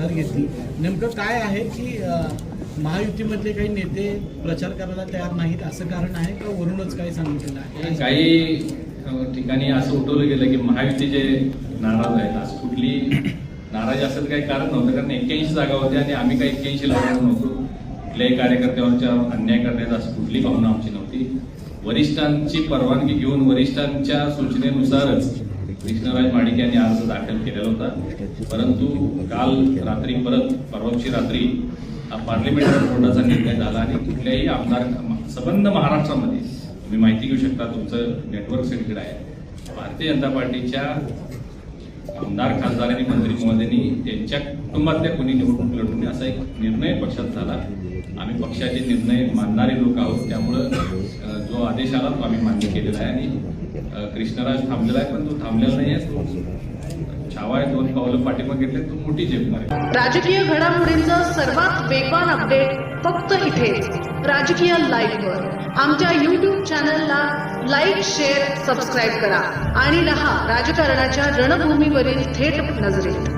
माघार घेतली. नेमकं काय आहे की महायुतीमधले काही नेते प्रचार करायला तयार नाहीत असं कारण आहे का वरूनच काही सांगितलं आहे? काही ठिकाणी असं उठवलं गेलं की महायुतीचे नाराज आहेत. असं कुठली नाराजी असेल काही कारण नव्हतं, कारण 81 जागा होत्या आणि आम्ही काही 81 लावणार नव्हतो. कुठल्याही कार्यकर्त्यावरच्या अन्याय करण्याची असं कुठली भावना आमची नव्हती. वरिष्ठांची परवानगी घेऊन वरिष्ठांच्या सूचनेनुसारच कृष्णराज महाडिक यांनी अर्ज दाखल केलेला होता. परंतु काल रात्री परवाची रात्री पार्लिमेंटरी कोर्टाचा निर्णय झाला आणि कुठल्याही आमदार संबंध महाराष्ट्रामध्ये तुम्ही माहिती घेऊ शकता, तुमचं नेटवर्क सगळीकडे आहे. भारतीय जनता पार्टीच्या आमदार खासदार आणि मंत्री महोदयांनी त्यांच्या कुटुंबातल्या कोणी निवडणूक लढवून असा एक निर्णय पक्षात झाला. आम्ही पक्षाचे निर्णय मानणारे लोक आहोत, त्यामुळं जो आदेश आला तो आम्ही मान्य केलेला आहे आणि कृष्णराज थांबलेला आहे, पण तो थांबलेला नाही आहे. तो छावा आहे, 2 पावलं पाठीमागे घेतले, तो मोठी झेपणार आहे. राजकीय घडामोडींचा सर्वात वेगवान अपडेट फक्त इथेच राजकीय लाईव्हवर. आमच्या YouTube चॅनलला लाईक, शेअर, सबस्क्राईब करा आणि रहा राजकारणाच्या रणभूमीवरील थेट नजरेत.